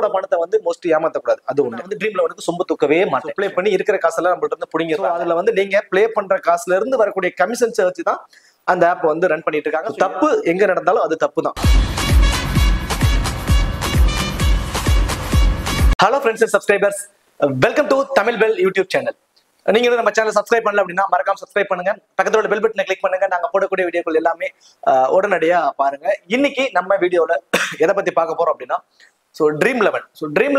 மக்களோட பணத்தை வந்து மோஸ்ட்லி ஏமாத்தக்கூடாது. அது ஒண்ணு வந்து ட்ரீம் லெவனுக்கு சொம்பு தூக்கவே மாட்டேன். ப்ளே பண்ணி இருக்கிற காசெல்லாம் நம்மள்ட்ட இருந்து புடிங்கிடும். அதுல வந்து நீங்க ப்ளே பண்ற காசுல இருந்து வரக்கூடிய கமிஷன்ஸை வச்சுதான் அந்த ஆப் வந்து ரன் பண்ணிட்டு இருக்காங்க. தப்பு எங்க நடந்தாலும் அது தப்பு தான். Hello friends and subscribers, welcome to Tamil bell YouTube channel. நீங்க நம்ம சேனல் சப்ஸ்கிரைப் பண்ணல அப்படின்னா மறக்காம சப்ஸ்கிரைப் பண்ணுங்க. பக்கத்தோட பெல் பட்டனை கிளிக் பண்ணுங்க. நாங்க போடக்கூடிய வீடியோக்கள் எல்லாமே உடனடியா பாருங்க. இன்னைக்கு நம்ம வீடியோல எதை பத்தி பார்க்க போறோம் அப்படின்னா, ட்ரீம்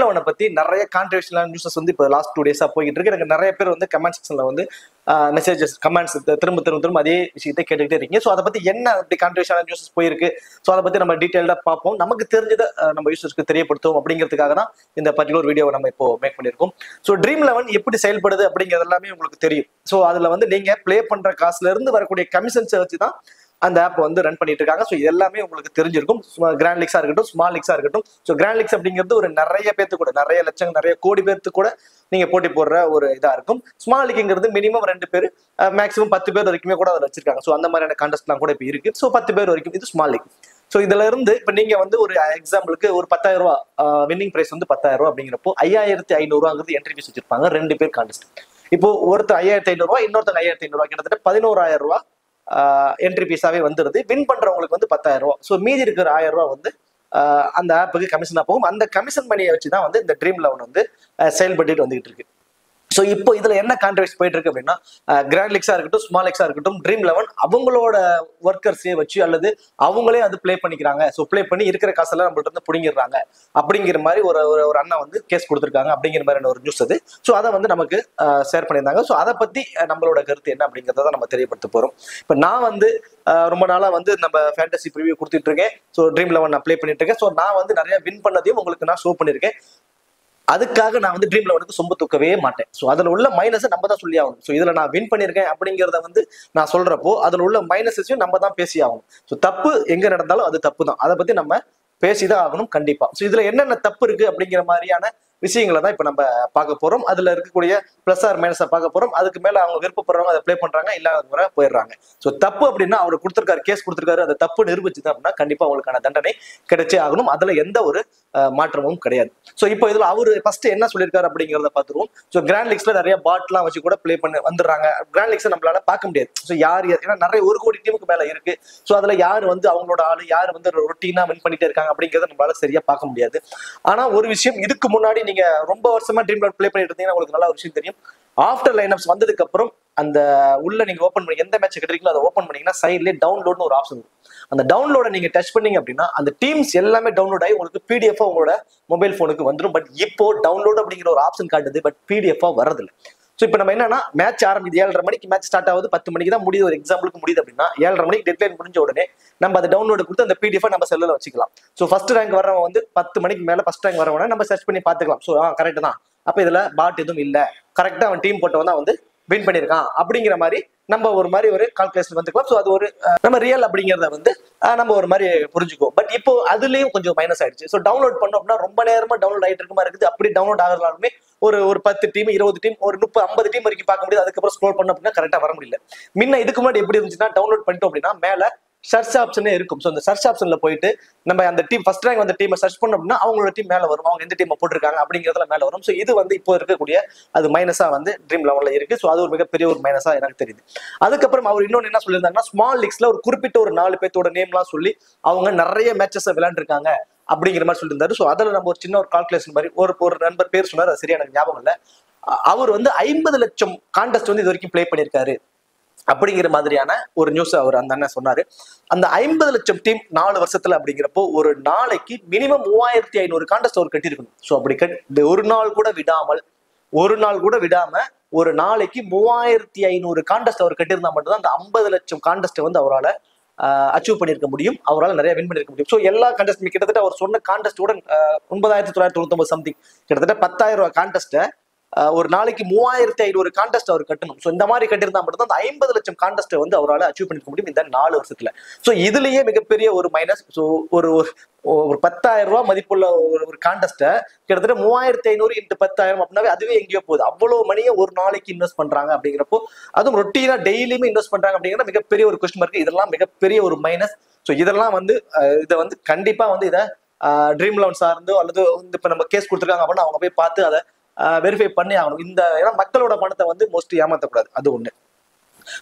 லெவனை பத்தி நிறைய கான்ட்ரவர்ஷியலான நியூஸஸ் வந்து இப்போ லாஸ்ட் 2 டேஸா போயிட்டு இருக்கு. எனக்கு நிறைய பேர் வந்து கமெண்ட் செக்ஷன்ல வந்து மெசேஜஸ் கமெண்ட்ஸ் திரும்ப அதே விஷயத்தை கேட்டுக்கிட்டே இருக்கீங்க. ஸோ அதை பத்தி என்ன அப்படி கான்ட்ரவர்ஷியலான நியூஸஸ் போயிருக்கு, ஸோ அதை பத்தி நம்ம டீட்டெயில்டா பார்ப்போம். நமக்கு தெரிஞ்சதை நம்ம யூசர்ஸ்க்கு தெரியப்படுத்தும் அப்படிங்கிறதுக்காக தான் இந்த பர்டிகுலர் வீடியோவை நம்ம இப்போ மேக் பண்ணியிருக்கோம். ஸோ ட்ரீம் லெவன் எப்படி செயல்படுது அப்படிங்கிறது எல்லாமே உங்களுக்கு தெரியும். ஸோ அதுல வந்து நீங்க ப்ளே பண்ற காசுல இருந்து வரக்கூடிய கமிஷன்ஸை வச்சு தான் அந்த ஆப் வந்து ரன் பண்ணிட்டு இருக்காங்க. ஸோ இது எல்லாமே உங்களுக்கு தெரிஞ்சிருக்கும். கிராண்ட் லீக்ஸா இருக்கட்டும், ஸ்மால் லீக்ஸா இருக்கட்டும். ஸோ கிராண்ட் லீக்ஸ் அப்படிங்கிறது ஒரு நிறைய பேர்த்து கூட, நிறைய லட்சம் நிறைய கோடி பேர்த்து கூட நீங்க போட்டி போடுற ஒரு இதா இருக்கும். ஸ்மால் லீக்ங்கிறது மினிமம் 2 பேர், மேக்ஸிமம் 10 பேர் வரைக்குமே கூட அதை வச்சிருக்காங்க. ஸோ அந்த மாதிரியான கான்டெஸ்ட்லாம் கூட இப்போ இருக்கு. ஸோ 10 பேர் வரைக்கும் இது ஸ்மால் லீக். ஸோ இதுல இருந்து இப்ப நீங்க வந்து ஒரு எக்ஸாம்பிளுக்கு ஒரு 10,000 ரூபாய் வின்னிங் பிரைஸ் வந்து 10,000 ரூபாய் அப்படிங்கிறப்போ 5,500 ரூபாங்கிறது என்ட்ரி ஃபீஸ் வச்சிருப்பாங்க 2 பேர் கான்டெஸ்ட். இப்போ ஒருத்தர் 5,500 ரூபாய், இன்னொருத்தங்க 5,500 ரூபாய், கிட்டத்தட்ட 11,000 ரூபாய் என்ட்ரி பீஸாவே வந்துருது. வின் பண்றவங்களுக்கு வந்து 10,000 ரூபாய். ஸோ மீதி இருக்கிற 1,000 ரூபாய் வந்து அந்த ஆப்புக்கு கமிஷனா போகும். அந்த கமிஷன் மணியை வச்சுதான் வந்து இந்த ட்ரீம் லெவன் வந்து செயல்பட்டு வந்துகிட்டு இருக்கு. ஸோ இப்போ இதுல என்ன கான்ட்ரவர்சி போயிட்டு இருக்கு அப்படின்னா, கிராண்ட் லீக்ஸா இருக்கட்டும், ஸ்மால் லீக்ஸா இருக்கட்டும், ட்ரீம் லெவன் அவங்களோட ஒர்க்கர்ஸே வச்சு அல்லது அவங்களே அது ப்ளே பண்ணிக்கிறாங்க. ஸோ ப்ளே பண்ணி இருக்கிற காசெல்லாம் நம்மள்ட்ட இருந்து புடிங்கிடுறாங்க அப்படிங்கிற மாதிரி ஒரு அண்ணா வந்து கேஸ் கொடுத்துருக்காங்க அப்படிங்கிற மாதிரியான ஒரு நியூஸ் அது. ஸோ அதை வந்து நமக்கு ஷேர் பண்ணியிருந்தாங்க. ஸோ அதை பத்தி நம்மளோட கருத்து என்ன அப்படிங்கிறத தான் நம்ம தெரியப்படுத்த போறோம். இப்போ நான் வந்து ரொம்ப நாளா வந்து நம்ம ஃபேண்டசி ப்ரிவியூ கொடுத்துட்டு இருக்கேன். ஸோ ட்ரீம் லெவன் நான் ப்ளே பண்ணிட்டு இருக்கேன். ஸோ நான் வந்து நிறைய வின் பண்ணதையும் உங்களுக்கு நான் ஷோ பண்ணியிருக்கேன். அதுக்காக நான் வந்து ட்ரீம் லெவனுக்கு சொம்பு தூக்கவே மாட்டேன். ஸோ அதில் உள்ள மைனஸை நம்ம தான் சொல்லி ஆகணும். ஸோ இதில் நான் வின் பண்ணியிருக்கேன் அப்படிங்கிறத வந்து நான் சொல்றப்போ அதில் உள்ள மைனஸையும் நம்ம தான் பேசி ஆகணும். ஸோ தப்பு எங்க நடந்தாலும் அது தப்பு தான். அதை பத்தி நம்ம பேசிதான் ஆகணும் கண்டிப்பா. ஸோ இதுல என்னென்ன தப்பு இருக்கு அப்படிங்கிற மாதிரியான விஷயங்களை தான் இப்போ நம்ம பார்க்க போறோம். அதுல இருக்கக்கூடிய பிளஸ் ஆர் மைனஸை பார்க்க போறோம். அதுக்கு மேல அவங்க விருப்பப்படுறவங்க அதை ப்ளே பண்றாங்க, இல்லாதவங்க போயிடுறாங்க. ஸோ தப்பு அப்படின்னா அவர் கொடுத்திருக்காரு, கேஸ் கொடுத்திருக்காரு, அதை தப்பு நிரூபிச்சுது அப்படின்னா கண்டிப்பா அவங்களுக்கான தண்டனை கிடைச்சே ஆகணும். அதுல எந்த ஒரு மாற்றமும் கிடையாது. ஸோ இப்போ இதுல அவரு ஃபர்ஸ்ட் என்ன சொல்லியிருக்காரு அப்படிங்கிறத பார்த்துருவோம். ஸோ கிராண்ட் லீக்ஸ்ல நிறைய பாட்லாம் வச்சு கூட ப்ளே பண்ணி வந்துடுறாங்க. கிராண்ட் லீக்ஸை நம்மளால பார்க்க முடியாது. ஸோ யார் ஏன்னா நிறைய 1 கோடி டீமுக்கு மேல இருக்கு. ஸோ அதுல யார் வந்து அவங்களோட ஆளு, யார் வந்து ரொட்டீனா வின் பண்ணிட்டே இருக்காங்க அப்படிங்கிறத நம்மளால சரியா பார்க்க முடியாது. ஆனா ஒரு விஷயம், இதுக்கு முன்னாடி நீங்க ரொம்ப வருஷமா ட்ரீம் லெவன் ப்ளே பண்ணிட்டு இருந்தீங்கன்னா உங்களுக்கு நல்ல ஒரு விஷயம் தெரியும். ஆஃப்டர் லைனப்ஸ் வந்ததுக்கு அப்புறம் அந்த உள்ள நீங்க ஓப்பன் பண்ணி எந்த மேட்ச் கிடைக்கிறீங்களோ அதை ஓப்பன் பண்ணீங்கன்னா சைட்லேயே டவுன்லோட்னு ஒரு ஆப்ஷன் இருக்கும். அந்த டவுன்லோட நீங்க டச் பண்ணீங்க அப்படின்னா அந்த டீம்ஸ் எல்லாமே டவுன்லோட் ஆகி உங்களுக்கு பிடிஎஃப் உங்களோட மொபைல் போனுக்கு வந்துடும். பட் இப்போ டவுன்லோட் அப்படிங்கிற ஒரு ஆப்ஷன் காட்டுது, பட் பிடிஎஃப் வரதில்லை. ஸோ இப்போ நம்ம என்னன்னா மேட்ச் ஆரம்பிக்குது 7:30 மணிக்கு மேட்ச் ஸ்டார்ட் ஆகுது, 10 மணிக்கு தான் முடியுது. ஒரு எக்ஸாம்பிளுக்கு முடியுது அப்படின்னா 7:30 மணிக்கு டெட்லைன் முடிஞ்ச உடனே நம்ம அதை டவுன்லோட் கொடுத்து அந்த பிடிஎஃப் நம்ம செல்லில் வச்சுக்கலாம். ஸோ ஃபர்ஸ்ட் ரேங்க் வரவங்க வந்து 10 மணிக்கு மேல ஃபர்ஸ்ட் ரேங்க் வரவங்க நம்ம சர்ச் பண்ணி பார்த்துக்கலாம். ஸோ கரெக்ட் தான், அப்ப இதுல பாட் எதுவும் இல்லை, கரெக்டா அவன் டீம் போட்டவன் தான் வந்து வின் பண்ணியிருக்கான் அப்படிங்கிற மாதிரி நம்ம ஒரு மாதிரி ஒரு கால்குலேஷன் வந்துக்கலாம். ஸோ அது ஒரு நம்ம ரியல் அப்படிங்கிறத வந்து நம்ம ஒரு மாதிரி புரிஞ்சுக்குவோம். பட் இப்போ அதுலயும் கொஞ்சம் மைனஸ் ஆயிடுச்சு. ஸோ டவுன்லோட் பண்ணோம் அப்படின்னா ரொம்ப நேரமா டவுன்லோட் ஆகிட்டு இருக்குமா இருக்குது. அப்படி டவுன்லோட் ஆகிறதாலுமே ஒரு 10 டீம் 20 டீம் ஒரு 50 டீம் வரைக்கும் பார்க்க முடியாது. அதுக்கப்புறம் ஸ்க்ரோல் பண்ணோம் அப்படின்னா கரெக்டா வர முடியல. முன்ன இதுக்கு முன்னாடி எப்படி இருந்துச்சுன்னா டவுன்லோட் பண்ணிட்டோம் அப்படின்னா மேல சர்ச் ஆப்ஷனே இருக்கும். ஸோ அந்த சர்ச் ஆப்ஷன்ல போயிட்டு நம்ம அந்த டீம் ஃபர்ஸ்ட் ரேங்க் வந்த டீமை சர்ச் பண்ணோம் அப்படின்னா அவங்களோட டீம் மேல வரும், அவங்க எந்த டீமை போட்டிருக்காங்க அப்படிங்கிறதுல மேல வரும். ஸோ இது வந்து இப்போ இருக்கக்கூடிய அது மைனஸா வந்து ட்ரீம் லெவன்ல இருக்கு. ஸோ அது ஒரு மிகப்பெரிய ஒரு மைனஸா எனக்கு தெரியுது. அதுக்கப்புறம் அவர் இன்னொன்னு என்ன சொல்லியிருந்தாங்கன்னா, ஸ்மால் லீக்ஸ்ல ஒரு குறிப்பிட்ட ஒரு 4 பேர்த்தோட நேம்லாம் சொல்லி அவங்க நிறைய மேட்சஸ் விளையாண்டுருக்காங்க அப்படிங்கிற மாதிரி சொல்லியிருந்தாரு. ஸோ அதில் நம்ம ஒரு சின்ன ஒரு கால்குலேஷன் மாதிரி ஒரு நண்பர் பேர் சொன்னார், அது சரியா எனக்கு ஞாபகம் இல்லை. அவர் வந்து 50 லட்சம் கான்டெஸ்ட் வந்து இது வரைக்கும் பிளே பண்ணியிருக்காரு அப்படிங்கிற மாதிரியான ஒரு நியூஸ் அவர் அந்த அண்ணன் சொன்னாரு. அந்த 50 லட்சம் டீம் 4 வருஷத்துல அப்படிங்கிறப்போ ஒரு நாளைக்கு மினிமம் 3,500 கான்டெஸ்ட் அவர் கட்டியிருக்கணும். ஸோ அப்படி ஒரு நாள் கூட விடாம ஒரு நாளைக்கு 3,500 கான்டெஸ்ட் அவர் கட்டியிருந்தா மட்டும்தான் அந்த 50 லட்சம் கான்டெஸ்ட் வந்து அவரால் அச்சீவ் பண்ணிருக்க முடியும், அவரால் நிறைய வின் பண்ணிருக்க முடியும். ஸோ எல்லா கான்டெஸ்ட் கிட்டத்தட்ட அவர் சொன்ன கான்டெஸ்டோட 9,999 சம்திங், கிட்டத்தட்ட 10,000 ரூபாய் கான்டெஸ்ட்டை ஒரு நாளைக்கு 3,500 கான்டெஸ்ட் அவர் கட்டணும். ஸோ இந்த மாதிரி கட்டியிருந்தா மட்டும் தான் அந்த 50 லட்சம் கான்டெஸ்ட்டை வந்து அவரால் அச்சீவ் பண்ணிக்க முடியும் இந்த 4 வருஷத்துல. ஸோ இதுலயே மிகப்பெரிய ஒரு மைனஸ். ஸோ ஒரு 10,000 ரூபாய் மதிப்புள்ள ஒரு கான்டெஸ்ட்டை கிட்டத்தட்ட 3,500 × 10,000 அப்படின்னாவே அதுவே எங்கேயோ போகுது. அவ்வளவு மணியை ஒரு நாளைக்கு இன்வெஸ்ட் பண்றாங்க அப்படிங்கிறப்போ, அதுவும் ரொட்டீனா டெய்லியுமே இன்வெஸ்ட் பண்றாங்க அப்படிங்கிற மிகப்பெரிய ஒரு கொஸ்டின் மார்க். இதெல்லாம் மிகப்பெரிய ஒரு மைனஸ். ஸோ இதெல்லாம் வந்து இதை வந்து கண்டிப்பா வந்து இதை ட்ரீம் லோன் சார்ந்தோ அல்லது இப்ப நம்ம கேஸ் கொடுத்துருக்காங்க அப்படின்னா அவங்க போய் பார்த்து அதை வெரிஃபை பண்ணி ஆகணும். ஏன்னா மக்களோட பணத்தை வந்து மோஸ்ட்லி ஏமாத்தக்கூடாது, அது ஒண்ணு.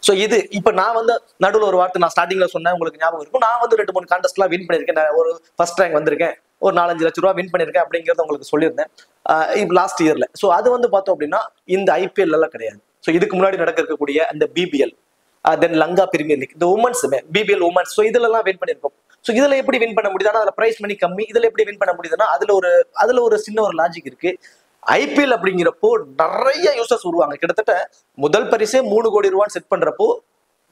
சோ இது இப்ப நான் வந்து நடுவில் ஒரு வார்த்தை நான் ஸ்டார்டிங்ல சொன்னேன், உங்களுக்கு ஞாபகம் இருக்கும். நான் வந்து 2-3 கான்டெஸ்ட்லாம் வின் பண்ணிருக்கேன். நான் ஒரு ஃபர்ஸ்ட் ரேங்க் வந்திருக்கேன், ஒரு 4-5 லட்சம் ரூபாய் வின் பண்ணிருக்கேன் அப்படிங்கறத உங்களுக்கு சொல்லியிருந்தேன் லாஸ்ட் இயர்ல. சோ அது வந்து பார்த்தோம் அப்படின்னா இந்த IPL எல்லாம் கிடையாது. சோ இதுக்கு முன்னாடி நடக்க இருக்கக்கூடிய அந்த BBL, தென் லங்கா பிரீமியர் லீக், இந்த உமன்ஸ் BBL உமன்ஸ், ஸோ இதுல எல்லாம் வின் பண்ணிருக்கோம். ஸோ இதுல எப்படி வின் பண்ண முடியுதுன்னா அதுல பிரைஸ் மணி கம்மி, இதுல எப்படி வின் பண்ண முடியுதுன்னா அதுல ஒரு சின்ன ஒரு லாஜிக் இருக்கு. IPL அப்படிங்கிறப்போ நிறைய யூசர்ஸ் வருவாங்க. கிட்டத்தட்ட முதல் பரிசே 3 கோடி ரூபான்னு செட் பண்றப்போ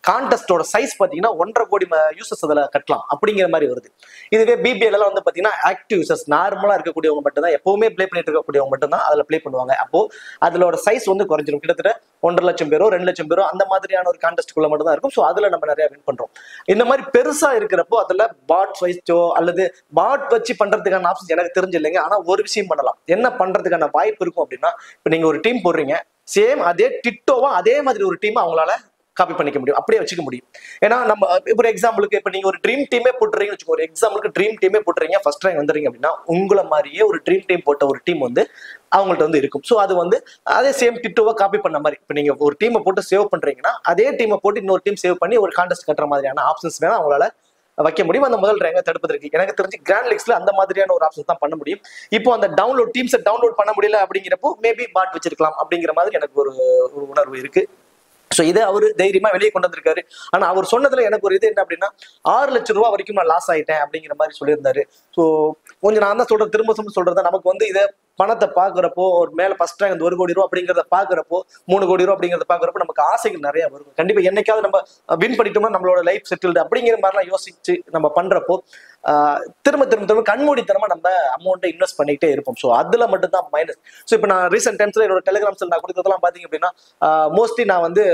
கான்டெஸ்டோட சைஸ் பாத்தீங்கன்னா 1.5 கோடி யூசர்ஸ் அதுல கட்டலாம் அப்படிங்கிற மாதிரி வருது. இதுவே BBL எல்லாம் வந்து பாத்தீங்கன்னா ஆக்டிவ் யூசர்ஸ் நார்மலா இருக்கக்கூடியவங்க மட்டும் தான், எப்பவுமே பிளே பண்ணிட்டு இருக்கக்கூடியவங்க மட்டும் தான் அதுல பிளே பண்ணுவாங்க. அப்போ அதோட சைஸ் வந்து குறைஞ்சிரும். கிட்டத்தட்ட 1.5 லட்சம் பேரோ 2 லட்சம் பேரோ அந்த மாதிரியான ஒரு கான்டெஸ்ட்குள்ள மட்டும் தான் இருக்கும். ஸோ அதுல நம்ம நிறைய வின் பண்றோம். இந்த மாதிரி பெருசா இருக்கிறப்போ அதுல பாட் வைச்சோ அல்லது பாட் வச்சு பண்றதுக்கான ஆப்ஷன் எனக்கு தெரிஞ்சு இல்லைங்க. ஆனா ஒரு விஷயம் பண்ணலாம், என்ன பண்றதுக்கான வாய்ப்பு இருக்கும் அப்படின்னா, இப்ப நீங்க ஒரு டீம் போடுறீங்க, சேம் அதே டிட்டோவா அதே மாதிரி ஒரு டீம் அவங்களால காப்பி பண்ணிக்க முடியும், அப்படியே வச்சுக்க முடியும். ஏன்னா நம்ம இப்போ ஒரு எக்ஸாம்பிளுக்கு இப்ப நீங்க ஒரு ட்ரீம் டீமே போட்டுறீங்கன்னு வச்சுக்கோ, ஒரு எக்ஸாம்பிளுக்கு ட்ரீம் டீமே போட்டுறீங்க, ஃபர்ஸ்ட் ரேங்க் வந்துறீங்க அப்படின்னா உங்களை மாதிரியே ஒரு ட்ரீம் டீம் போட்ட ஒரு டீம் வந்து அவங்கள்ட்ட வந்து இருக்கும். ஸோ அது வந்து அதே சேம் டிட்டோவா காப்பி பண்ண மாதிரி. இப்போ நீங்க ஒரு டீமை போட்டு சேவ் பண்றீங்கன்னா அதே டீமை போட்டு இன்னொரு டீம் சேவ் பண்ணி ஒரு கான்டெஸ்ட் கட்டுற மாதிரியான ஆப்ஷன்ஸ் வேணா அவங்களால வைக்க முடியும். அந்த முதல் ரேங்கை தடுப்பதற்கு எனக்கு தெரிஞ்சு கிராண்ட் லீக்ஸ்ல அந்த மாதிரியான ஒரு ஆப்ஷன் தான் பண்ண முடியும். இப்போ அந்த டீம்ஸை டவுன்லோட் பண்ண முடியல அப்படிங்கிறப்போ மேபி பாட் வச்சிருக்கலாம் அப்படிங்கிற மாதிரி எனக்கு ஒரு உணர்வு இருக்கு. சோ இதை அவரு தைரியமா வெளியே கொண்டு வந்திருக்காரு. ஆனா அவர் சொன்னதுல எனக்கு ஒரு இது என்ன அப்படின்னா, 6 லட்சம் ரூபாய் வரைக்கும் நான் லாஸ் ஆயிட்டேன் அப்படிங்கிற மாதிரி சொல்லியிருந்தாரு. சோ கொஞ்சம் நான் தான் சொல்றது, திரும்ப சொல்றது, நமக்கு வந்து இதை பணத்தை பாக்குறப்போ ஒரு மேல ஃபர்ஸ்ட் ரேங்க் 1 கோடி ரூபா அப்படிங்கிறத பாக்குறப்போ 3 கோடி ரூபா அப்படிங்கிறத பாக்குறப்போ நமக்கு ஆசைகள் நிறைய வரும். கண்டிப்பா என்னைக்காவது நம்ம வின் பண்ணிட்டோம்னா நம்மளோட லைஃப் செட்டில்டு அப்படிங்கிற மாதிரிலாம் யோசிச்சு நம்ம பண்றப்போ திரும்ப கண்மூடித்தனமா நம்ம அமௌண்ட்டை இன்வெஸ்ட் பண்ணிக்கிட்டே இருப்போம். ஸோ அதுல மட்டும் தான் மைனஸ். ஸோ இப்போ நான் ரீசெண்ட் டைம்ஸ்ல என்னோட டெலிகிராம்ஸ்ல நான் கொடுத்ததெல்லாம் பாத்தீங்க அப்படின்னா மோஸ்ட்லி நான் வந்து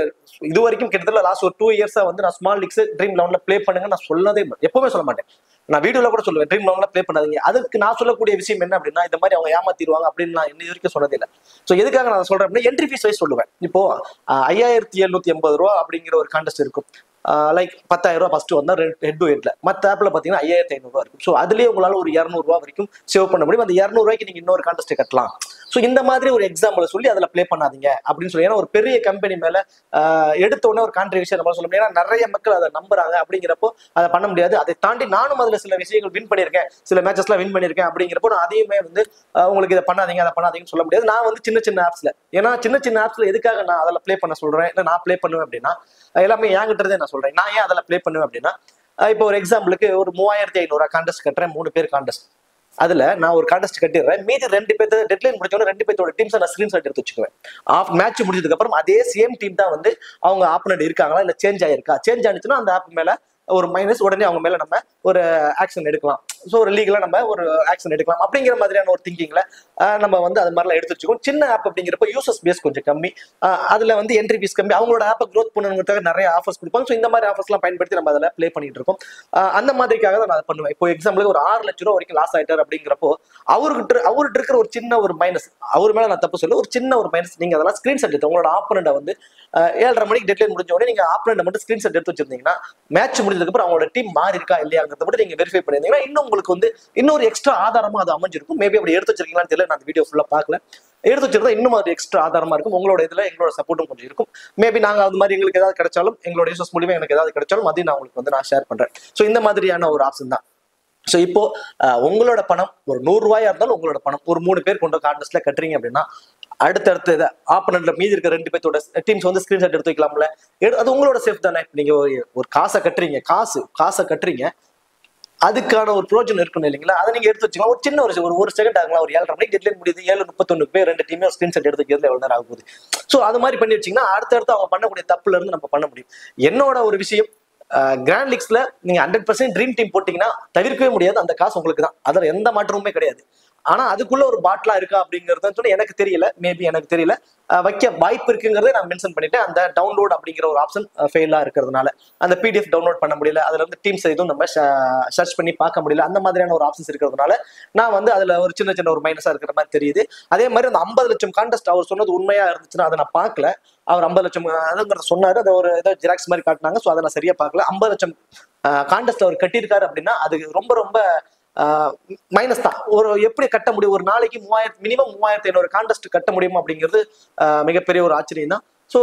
இது வரைக்கும் கிட்டத்தட்ட லாஸ்ட் ஒரு 2 இயர்ஸா வந்து நான் ஸ்மால் லீக்ஸ் ட்ரீம் லெவன்ல பிளே பண்ணுங்க நான் சொல்லதே எப்பவுமே சொல்ல மாட்டேன். நான் வீடியோல கூட சொல்லுவேன் ட்ரீம் லெவன்ல பிளே பண்ணாதீங்க. அதுக்கு நான் சொல்லக்கூடிய விஷயம் என்ன அப்படின்னா, இந்த மாதிரி அவங்க ஏமாத்திடுவாங்க அப்படின்னு நான் இன்னி வரைக்கும் சொன்னதே இல்லை. ஸோ எதுக்காக நான் சொல்றேன் அப்படின்னா, என்ட்ரி ஃபீஸ் வைஸ் சொல்லுவேன். இப்போ 5780 ரூபா அப்படிங்கிற ஒரு கான்டெஸ்ட் இருக்கும். லைக் 10,000 ரூபாய் ஃபர்ஸ்ட் வந்தா ஹெட் டு ஹெட்ல, மற்ற ஆப்ல பாத்தீங்கன்னா 5500 ரூபாய் இருக்கும். ஸோ அதுலயே உங்களால ஒரு 200 ரூபாய் வரைக்கும் சேவ் பண்ண முடியும். அந்த 200 ரூபாய்க்கு நீங்க இன்னொரு கான்டெஸ்ட் கட்டலாம். ஸோ இந்த மாதிரி ஒரு எக்ஸாம்பிள் சொல்லி அதுல பிளே பண்ணாதீங்க அப்படின்னு சொல்லி, ஏன்னா ஒரு பெரிய கம்பெனி மேல எடுத்த உடனே ஒரு கான்ட்ரிபியூஷன் நம்ம சொல்ல முடியும். ஏன்னா நிறைய மக்கள் அதை நம்புறாங்க அப்படிங்கிறப்போ அதை பண்ண முடியாது. அதை தாண்டி நானும் அதுல சில விஷயங்கள் வின் பண்ணியிருக்கேன், சில மேட்சஸ்லாம் வின் பண்ணியிருக்கேன் அப்படிங்கிறப்போ நான் அதையுமே வந்து உங்களுக்கு இதை பண்ணாதீங்க அதை பண்ணாதீங்கன்னு சொல்ல முடியாது. நான் வந்து சின்ன ஆப்ஸ்ல, ஏன்னா சின்ன ஆப்ஸ்ல எதுக்காக நான் அதில் பிளே பண்ண சொல்றேன், இல்லை நான் பிளே பண்ணுவேன் அப்படின்னா எல்லாமே என்கிட்டதே நான் சொல்றேன். நான் ஏன் அதில் பிளே பண்ணுவேன் அப்படின்னா, இப்போ ஒரு எக்ஸாம்பிளுக்கு ஒரு 3500 கான்டெஸ்ட் கட்டுறேன், 3 பேர் கான்டெஸ்ட். அதுல நான் ஒரு கான்டெஸ்ட் கட்டிடுறேன், மீதி 2 பேர் டெட்லைன் முடிச்சோட 2 பேரோட டீம்ஸ் நான் ஸ்கிரீன்ஷாட் எடுத்து வச்சுக்குவேன். மேட்ச் முடிஞ்சதுக்கு அப்புறம் அதே சேம் டீம் தான் வந்து அவங்க ஆப்போனன்ட் இருக்காங்களா இல்ல சேஞ்ச் ஆயிருக்கா, சேஞ்ச் ஆனிச்சுன்னா அந்த ஆப் மேல ஒரு மைனஸ், உடனே அவங்க மேல நம்ம ஒரு ஆக்ஷன் எடுக்கலாம். ஸோ ஒரு லீகலா நம்ம ஒரு ஆக்ஷன் எடுக்கலாம் அப்படிங்கிற மாதிரியான ஒரு திங்கிங்ல நம்ம வந்து அது மாதிரிலாம் எடுத்து வச்சுக்கோம். சின்ன ஆப் அப்படிங்கிறப்ப யூசர்ஸ் பேஸ் கொஞ்சம் கம்மி, அதுல வந்து என்ட்ரி ஃபீஸ் கம்மி, அவங்களோட ஆப்பை க்ரோத் பண்ணணுங்கிறதுக்காக நிறைய ஆஃபர்ஸ் கொடுப்பாங்க. ஸோ இந்த மாதிரி ஆஃபர்ஸ்லாம் பயன்படுத்தி நம்ம அதில் ப்ளே பண்ணிட்டு இருக்கோம். அந்த மாதிரிக்காக தான் நான் பண்ணுவேன். இப்போ எக்ஸாம்பிளுக்கு ஒரு 6 லட்சம் ரூபா வரைக்கும் லாஸ் ஆயிட்டார் அப்படிங்கிறப்போ அவர்கிட்ட இருக்கிற ஒரு சின்ன ஒரு மைனஸ், அவர் மேல நான் தப்பு சொல்ல, ஒரு சின்ன ஒரு மைனஸ், நீங்க அதெல்லாம் ஸ்கிரீன்ஷாட் எடுத்து உங்களோட ஆப்பனண்ட வந்து 7:30 மணிக்கு டெட்லைன் முடிஞ்ச உடனே நீங்க ஆப்பனண்ட மட்டும் ஸ்கிரீன்ஷாட் எடுத்து வச்சிருந்தீங்கன்னா மேட்ச் முடிஞ்சதுக்கு அப்புறம் அவங்களோட டீம் மாறி இருக்கா இல்லையாங்கிறத மட்டும் நீங்க வெரிஃபை பண்ணிருந்தீங்கன்னா இன்னும் உங்களுக்கு வந்து இன்னொரு எக்ஸ்ட்ரா ஆதாரமா அது அமைஞ்சிருக்கும். மேபி அப்படி எடுத்து வச்சிருக்கீங்களான்னு தெரியல, நான் வீடியோ ஃபுல்லா பார்க்கல. எடுத்து வச்சிருந்தா இன்னும் அது எக்ஸ்ட்ரா ஆதாரமா இருக்கும். உங்களோட இதுல எங்களோட சப்போர்ட்டும் கொஞ்சம் இருக்கும். மேபி நாங்க அது மாதிரி எங்களுக்கு ஏதாவது கிடைச்சாலும், எங்களோட யூசர்ஸ் மூலியமா எனக்கு ஏதாவது கிடைச்சாலும் அதையும் நான் உங்களுக்கு வந்து நான் ஷேர் பண்றேன். ஸோ இந்த மாதிரியான ஒரு ஆப்ஷன் தான். ஸோ இப்போ உங்களோட பணம் ஒரு 100 ரூபாயா இருந்தாலும் உங்களோட பணம் ஒரு 3 பேர் கொண்ட கான்டெஸ்ட்ல கட்டுறீங்க அப்படின்னா அடுத்தடுத்து ஆப்பனண்ட்ல மீதி இருக்கிற 2 பேரோட டீம்ஸ் வந்து ஸ்கிரீன்ஷாட் எடுத்து வைக்கலாம்ல, அது உங்களோட சேஃப் தானே. நீங்க ஒரு காசை கட்டுறீங்க, காசை கட்டுறீங்க, அதுக்கான ஒரு ப்ரோஜனம் இருக்கணும் இல்லைங்களா, அதை நீங்க எடுத்து வச்சுக்கலாம். ஒரு சின்ன ஒரு செகண்ட் ஆகலாம். ஒரு 7:30 மணிக்கு டெட்லைன் முடியுது, 7:31 பேர் 2 டீமே ஸ்கிரீன்ஷாட் எடுத்து வைக்கிறதுல எவ்வளவு நேரம் ஆக போகுது. ஸோ அது மாதிரி பண்ணி வச்சீங்கன்னா அடுத்தடுத்து அவங்க பண்ணக்கூடிய தப்புல இருந்து நம்ம பண்ண முடியும். என்னோட ஒரு விஷயம், கிராண்ட் லீக்ஸ்ல நீங்க 100% ட்ரீம் டீம் போட்டீங்கன்னா தவிர்க்கவே முடியாது, அந்த காசு உங்களுக்கு தான், அதுல எந்த மாற்றமுமே கிடையாது. ஆனா அதுக்குள்ள ஒரு பாட்லா இருக்கா அப்படிங்கறது எனக்கு தெரியல, மேபி எனக்கு தெரியல, வைக்க வாய்ப்பு இருக்குங்கிறத நான் மென்ஷன் பண்ணிட்டேன். அந்த டவுன்லோட் அப்படிங்கிற ஒரு ஆப்ஷன் ஃபெயிலா இருக்கிறதுனால அந்த PDF டவுன்லோட் பண்ண முடியல, அதுல இருந்து டீம்ஸ் எதுவும் நம்ம சர்ச் பண்ணி பார்க்க முடியல, அந்த மாதிரியான ஒரு ஆப்ஷன்ஸ் இருக்கிறதுனால நான் வந்து அதுல ஒரு சின்ன ஒரு மைனஸா இருக்கிற மாதிரி தெரியுது. அதே மாதிரி அந்த 50 லட்சம் கான்டெஸ்ட் அவர் சொன்னது உண்மையா இருந்துச்சுன்னா அதை நான் பார்க்கல. அவர் 50 லட்சம் அதுங்கிறத சொன்னாரு, அதை ஒரு ஏதோ ஜெராக்ஸ் மாதிரி காட்டினாங்க. ஸோ அதை நான் சரியா பார்க்கல. 50 லட்சம் கான்டெஸ்ட் அவர் கட்டியிருக்காரு அப்படின்னா அது ரொம்ப மைனஸ் தான். ஒரு எப்படி கட்ட முடியும், ஒரு நாளைக்கு 3000 மினிமம் 3500 கான்டெஸ்ட் கட்ட முடியுமா அப்படிங்கிறது மிகப்பெரிய ஒரு ஆச்சரியம் தான். ஸோ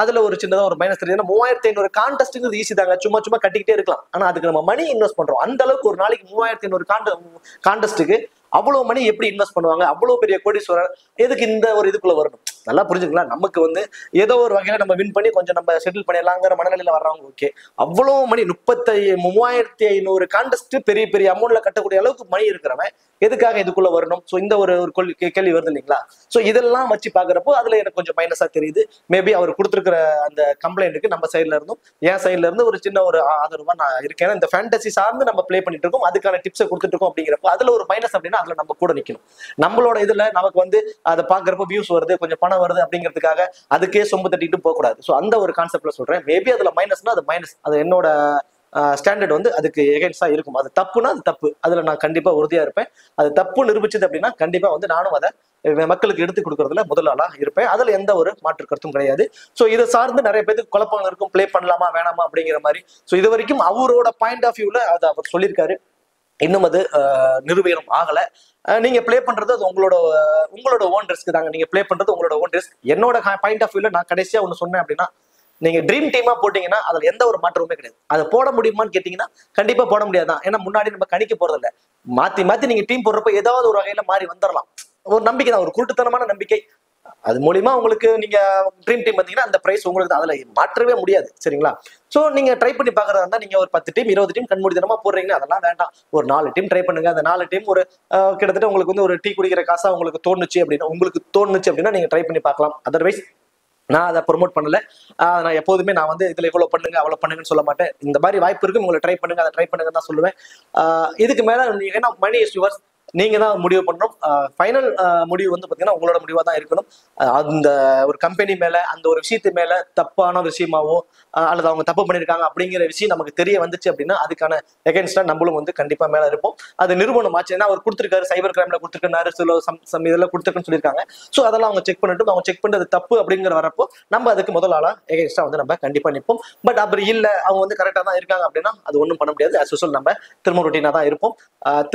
அதுல ஒரு சின்னதாக ஒரு மைனஸ் தெரியுது. 3500 கான்டெஸ்ட்ங்கிறது ஈஸி தாங்க, சும்மா சும்மா கட்டிக்கிட்டே இருக்கலாம். ஆனா அதுக்கு நம்ம மணி இன்வெஸ்ட் பண்றோம். அந்த அளவுக்கு ஒரு நாளைக்கு 3500 கான்டெஸ்ட்டுக்கு அவ்வளவு மணி எப்படி இன்வெஸ்ட் பண்ணுவாங்க? அவ்வளவு பெரிய கோடீஸ்வரர் எதுக்கு இந்த ஒரு இதுக்குள்ள வரணும்? நல்லா புரிஞ்சுக்கலாம். நமக்கு வந்து ஏதோ ஒரு வகையில நம்ம வின் பண்ணி கொஞ்சம் நம்ம செட்டில் பண்ணிடலாங்கிற மனநிலையில வர்றவங்க ஓகே. அவ்வளவு மணி 3500 கான்டெஸ்ட் பெரிய பெரிய அமௌண்ட்ல கட்டக்கூடிய அளவுக்கு மணி இருக்கிறவன் எதுக்காக இதுக்குள்ள வரணும்? ஸோ இந்த ஒரு கேள்வி வருது இல்லைங்களா? ஸோ இதெல்லாம் வச்சு பாக்குறப்போ அதுல எனக்கு கொஞ்சம் மைனஸா தெரியுது. மேபி அவர் கொடுத்துருக்கிற அந்த கம்ப்ளைண்ட்டுக்கு நம்ம சைட்ல இருந்தும் என் சைட்ல இருந்து ஒரு சின்ன ஒரு ஆதரவா நான் இருக்கேன். இந்த ஃபேண்டசி சார்ந்து நம்ம பிளே பண்ணிட்டு இருக்கோம், அதுக்கான டிப்ஸை கொடுத்துட்டு இருக்கோம். அப்படிங்கிறப்போ அதுல ஒரு மைனஸ் அப்படின்னா அதுல நம்ம கூட நிக்கணும். நம்மளோட இதுல நமக்கு வந்து அதை பாக்குறப்போ வியூஸ் வருது, கொஞ்சம் பணம் வருது அப்படிங்கிறதுக்காக அதுக்கே சொம்பு தட்டிட்டு போக கூடாது. ஸோ அந்த ஒரு கான்செப்ட்ல சொல்றேன். மேபி அதுல மைனஸ்னா அது மைனஸ், அது என்னோட ஸ்டாண்டர்ட் வந்து அதுக்கு எகென்ஸ்டா இருக்கும். அது தப்புனா அது தப்பு, அதுல நான் கண்டிப்பா உறுதியா இருப்பேன். அது தப்பு நிரூபிச்சது அப்படின்னா கண்டிப்பா வந்து நானும் அதை மக்களுக்கு எடுத்து கொடுக்கறதுல முதல் ஆளா இருப்பேன். அதுல எந்த ஒரு மாற்று கருத்தும் கிடையாது. ஸோ இதை சார்ந்து நிறைய பேருக்கு குழப்பங்கள் இருக்கும், பிளே பண்ணலாமா வேணாமா அப்படிங்கிற மாதிரி. ஸோ இது வரைக்கும் அவரோட பாயிண்ட் ஆஃப் வியூல அதை அவர் சொல்லியிருக்காரு. இன்னும் அது நிரூபணம் ஆகல. நீங்க பிளே பண்றது அது உங்களோட ஓன் ரிஸ்க் தாங்க. நீங்க பிளே பண்றது உங்களோட ஓன் ரிஸ்க். என்னோட பாயிண்ட் ஆஃப் வியூல நான் கடைசியா ஒண்ணு சொன்னேன் அப்படின்னா, நீங்க ட்ரீம் டீமா போட்டீங்கன்னா அதுல எந்த ஒரு மாற்றமுமே கிடையாது. அதை போட முடியுமான்னு கேட்டீங்கன்னா கண்டிப்பா போட முடியாதான். ஏன்னா முன்னாடி நம்ம கணிக்க போறது இல்ல. மாத்தி மாத்தி நீங்க டீம் போடுறப்ப ஏதாவது ஒரு வகையில மாறி வந்துடலாம். ஒரு நம்பிக்கை தான், ஒரு குருட்டுத்தனமான நம்பிக்கை. அது மூலியமா உங்களுக்கு நீங்க ட்ரீம் டீம் வந்தீங்கன்னா அந்த பிரைஸ் உங்களுக்கு தான், அதுல மாற்றவே முடியாது. சரிங்களா? சோ நீங்க ட்ரை பண்ணி பாக்குறதா இருந்தா நீங்க ஒரு 10 டீம் 20 டீம் கண்மூடித்தனமா போடுறீங்கன்னா அதெல்லாம் வேண்டாம். ஒரு 4 டீம் ட்ரை பண்ணுங்க. அந்த 4 டீம் ஒரு கிட்டத்தட்ட உங்களுக்கு வந்து ஒரு டீ குடிக்கிற காசா உங்களுக்கு தோணுச்சு அப்படின்னா நீங்க ட்ரை பண்ணி பார்க்கலாம். அதர்வைஸ் நான் அதை ப்ரொமோட் பண்ணல. நான் எப்போதுமே நான் வந்து இதுல இவ்வளவு பண்ணுங்க அவ்வளவு பண்ணுங்கன்னு சொல்ல மாட்டேன். இந்த மாதிரி வாய்ப்பு இருக்கு, உங்களை ட்ரை பண்ணுங்க, அதை ட்ரை பண்ணுங்க தான் சொல்லுவேன். இதுக்கு மேல ஏன்னா மணி இஸ் யுவர்ஸ், நீங்க தான் முடிவு பண்ணணும். ஃபைனல் முடிவு வந்து பாத்தீங்கன்னா உங்களோட முடிவா தான் இருக்கணும். அந்த ஒரு கம்பெனி மேல அந்த ஒரு விஷயத்து மேல தப்பான விஷயமாவோ அல்லது அவங்க தப்பு பண்ணிருக்காங்க அப்படிங்கிற விஷயம் நமக்கு தெரிய வந்துச்சு அப்படின்னா அதுக்கான எகென்ஸ்டா நம்மளும் வந்து கண்டிப்பா மேல இருப்போம். அது நிரூபணம் ஆச்சு. ஏன்னா அவர் கொடுத்திருக்காரு, சைபர் கிரைம்ல கொடுத்திருக்காரு, சில இதெல்லாம் கொடுத்துருக்குன்னு சொல்லியிருக்காங்க. ஸோ அதெல்லாம் அவங்க செக் பண்ணிட்டு அவங்க செக் பண்றது தப்பு அப்படிங்கிற வரப்போ நம்ம அதுக்கு முதல் ஆளா எகென்ஸ்டா வந்து நம்ம கண்டிப்பா நிற்போம். பட் அப்படி இல்ல அவங்க வந்து கரெக்டா தான் இருக்காங்க அப்படின்னா அது ஒன்றும் பண்ண முடியாது. as usual நம்ம திரும்ப ரொட்டீனா தான் இருப்போம்.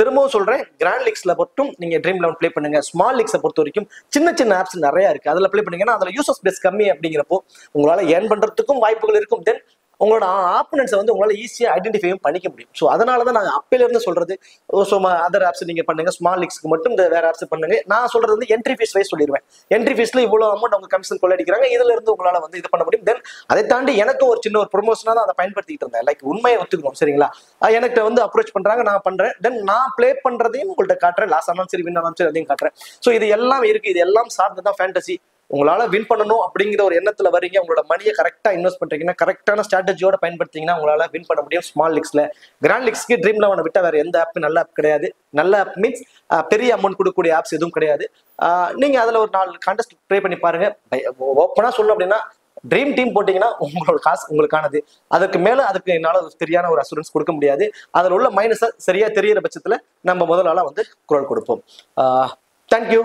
திரும்பவும் சொல்றேன், கிராண்ட் லீக்ஸ்ல மட்டும் நீங்க ட்ரீம் 11 பிளே பண்ணுங்க. ஸ்மால் லீக்ஸை பொறுத்த வரைக்கும் சின்ன சின்ன ஆப்ஸ் நிறைய இருக்கு, அதுல பிளே பண்ணீங்கன்னா அதுல யூசர்ஸ் பேஸ் கம்மி அப்படிங்கிறப்போ உங்களால ஏர்ன் பண்றதுக்கும் வாய்ப்புகள் இருக்கும். தென் உங்களோட ஆப்பனன்ஸை வந்து உங்களால ஈஸியா ஐடென்டிஃபையும் பண்ணிக்க முடியும். ஸோ அதனாலதான் நாங்கள் அப்பையில இருந்து சொல்றது, ஸோ அதர் ஆப்ஸ் நீங்க பண்ணுங்க, ஸ்மால் லீக்ஸ்க்கு மட்டும் இந்த வேற ஆப்ஸ் பண்ணுங்க. நான் சொல்றது வந்து என்ட்ரி ஃபீஸ் வைஸ் சொல்லிடுவேன். என்ட்ரி ஃபீஸ்ல இவ்வளவு அமௌண்ட் அவங்க கமிஷன் கொள்ளடிக்கிறாங்க, இதுல இருந்து உங்களால வந்து இது பண்ண முடியும். தென் அதை தாண்டி எனக்கும் ஒரு சின்ன ஒரு ப்ரொமோஷனா தான் அதை பயன்படுத்திட்டு இருந்தேன். லைக் உண்மையை ஒத்துக்கணும். சரிங்களா? எனக்கு வந்து அப்ரோச் பண்றாங்க, நான் பண்றேன். தென் நான் பிளே பண்றதையும் உங்கள்கிட்ட காட்டுறேன். லாஸ் ஆனாலும் சரி, வின் ஆனாலும் சரி, அதையும் காட்டுறேன். ஸோ இது எல்லாம் இருக்கு. இது எல்லாம் சார்ந்துதான் ஃபேண்டசி. உங்களால வின் பண்ணணும் அப்படிங்கிற ஒரு எண்ணத்துல வரீங்க, உங்களோட மணியை கரெக்டா இன்வெஸ்ட் பண்றீங்கன்னா, கரெக்டான ஸ்ட்ராட்டஜியோட பயன்படுத்திங்கன்னா உங்களால வின் பண்ண முடியும் ஸ்மால் லீக்ஸ்ல. கிராண்ட் லீக்ஸ்க்கு ட்ரீம் 11 விட்டா வேற எந்த ஆப் நல்ல ஆப் கிடையாது. நல்ல ஆப் மீன்ஸ் பெரிய அமௌண்ட் கொடுக்கக்கூடிய ஆப்ஸ் எதுவும் கிடையாது. நீங்க அதுல ஒரு 4 கான்டெஸ்ட் ப்ளே பண்ணி பாருங்க. ஓப்பனா சொல்லணும் அப்படின்னா ட்ரீம் டீம் போட்டீங்கன்னா உங்களோட காசு உங்களுக்கானது. அதுக்கு மேல அதுக்கு என்னால சரியான ஒரு அசூரன்ஸ் கொடுக்க முடியாது. அதுல உள்ள மைனஸை சரியா தெரியிற பட்சத்துல நம்ம முதல் ஆளா வந்து குரல் கொடுப்போம். தேங்க்யூ.